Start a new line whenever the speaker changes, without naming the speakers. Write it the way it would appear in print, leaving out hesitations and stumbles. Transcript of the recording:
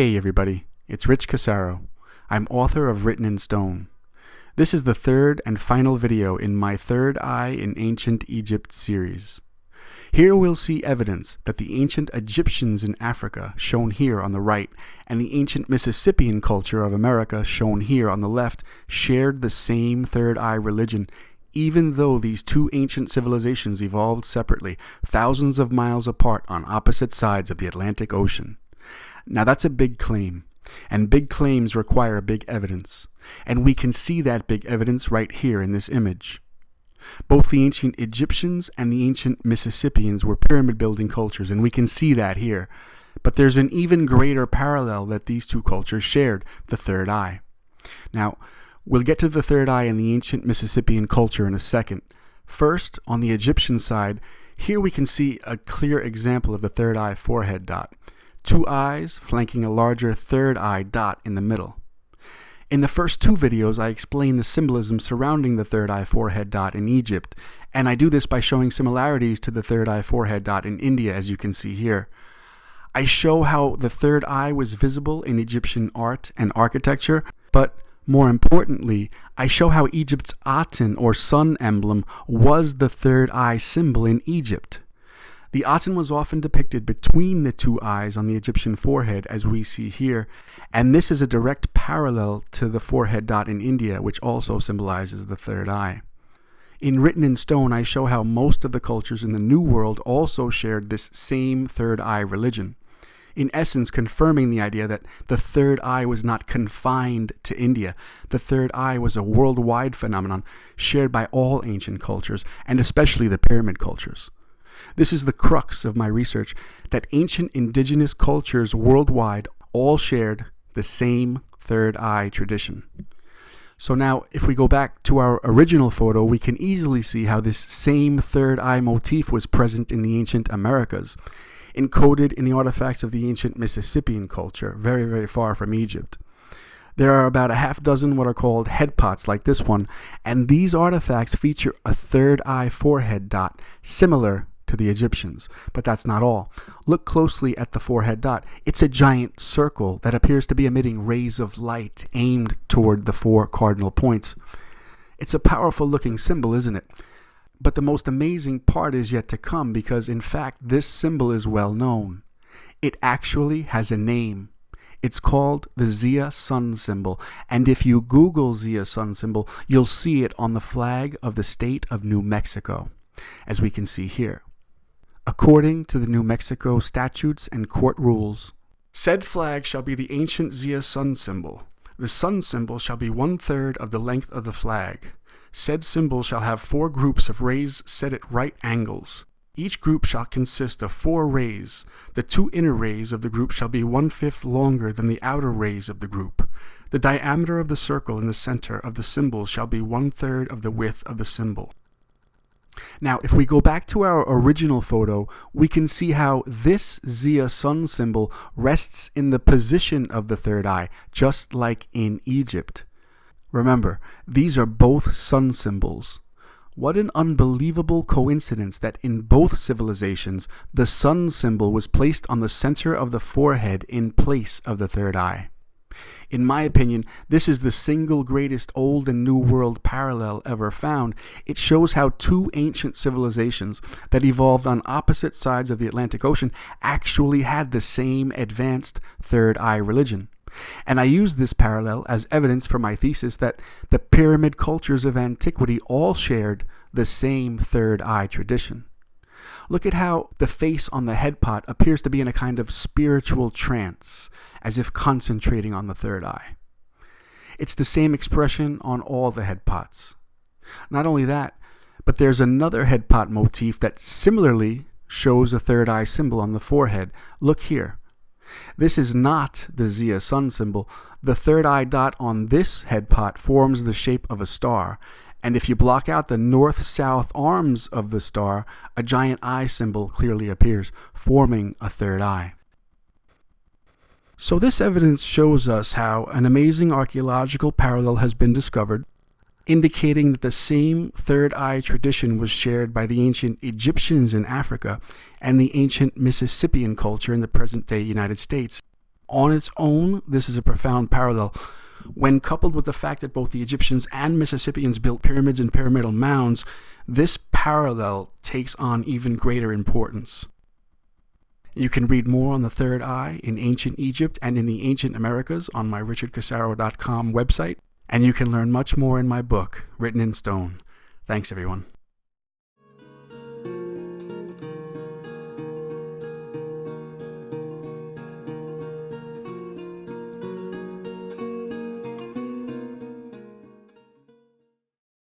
Hey everybody, it's Rich Cassaro. I'm author of Written in Stone. This is the third and final video in my Third Eye in Ancient Egypt series. Here we'll see evidence that the ancient Egyptians in Africa, shown here on the right, and the ancient Mississippian culture of America, shown here on the left, shared the same third eye religion, even though these two ancient civilizations evolved separately, thousands of miles apart on opposite sides of the Atlantic Ocean. Now that's a big claim, and big claims require big evidence, and we can see that big evidence right here in this image. Both the ancient Egyptians and the ancient Mississippians were pyramid-building cultures, and we can see that here. But there's an even greater parallel that these two cultures shared, the third eye. Now, we'll get to the third eye in the ancient Mississippian culture in a second. First, on the Egyptian side, here we can see a clear example of the third eye forehead dot. Two eyes flanking a larger third eye dot in the middle. In the first two videos, I explain the symbolism surrounding the third eye forehead dot in Egypt, and I do this by showing similarities to the third eye forehead dot in India, as you can see here. I show how the third eye was visible in Egyptian art and architecture, but more importantly, I show how Egypt's Aten, or sun emblem, was the third eye symbol in Egypt. The Aten was often depicted between the two eyes on the Egyptian forehead, as we see here, and this is a direct parallel to the forehead dot in India, which also symbolizes the third eye. In Written in Stone, I show how most of the cultures in the New World also shared this same third eye religion, in essence confirming the idea that the third eye was not confined to India. The third eye was a worldwide phenomenon shared by all ancient cultures, and especially the pyramid cultures. This is the crux of my research, that ancient indigenous cultures worldwide all shared the same third eye tradition. So now, if we go back to our original photo, we can easily see how this same third eye motif was present in the ancient Americas, encoded in the artifacts of the ancient Mississippian culture, very, very far from Egypt. There are about a half dozen what are called head pots like this one, and these artifacts feature a third eye forehead dot, similar to the Egyptians. But that's not all. Look closely at the forehead dot. It's a giant circle that appears to be emitting rays of light aimed toward the four cardinal points. It's a powerful looking symbol, isn't it? But the most amazing part is yet to come, because in fact this symbol is well known. It actually has a name. It's called the Zia sun symbol, and if you Google Zia sun symbol, you'll see it on the flag of the state of New Mexico, as we can see here. According to the New Mexico statutes and court rules, said flag shall be the ancient Zia sun symbol. The sun symbol shall be 1/3 of the length of the flag. Said symbol shall have 4 groups of rays set at right angles. Each group shall consist of 4 rays. The 2 inner rays of the group shall be 1/5 longer than the outer rays of the group. The diameter of the circle in the center of the symbol shall be 1/3 of the width of the symbol. Now, if we go back to our original photo, we can see how this Zia sun symbol rests in the position of the third eye, just like in Egypt. Remember, these are both sun symbols. What an unbelievable coincidence that in both civilizations, the sun symbol was placed on the center of the forehead in place of the third eye. In my opinion, this is the single greatest Old and New World parallel ever found. It shows how two ancient civilizations that evolved on opposite sides of the Atlantic Ocean actually had the same advanced third eye religion. And I use this parallel as evidence for my thesis that the pyramid cultures of antiquity all shared the same third eye tradition. Look at how the face on the head pot appears to be in a kind of spiritual trance, as if concentrating on the third eye. It's the same expression on all the head pots. Not only that, but there's another head pot motif that similarly shows a third eye symbol on the forehead. Look here. This is not the Zia sun symbol. The third eye dot on this head pot forms the shape of a star, and if you block out the north-south arms of the star, a giant eye symbol clearly appears, forming a third eye. So this evidence shows us how an amazing archaeological parallel has been discovered, indicating that the same third eye tradition was shared by the ancient Egyptians in Africa and the ancient Mississippian culture in the present-day United States. On its own, this is a profound parallel. When coupled with the fact that both the Egyptians and Mississippians built pyramids and pyramidal mounds, this parallel takes on even greater importance. You can read more on the third eye in ancient Egypt and in the ancient Americas on my richardcassaro.com website, and you can learn much more in my book, Written in Stone. Thanks, everyone.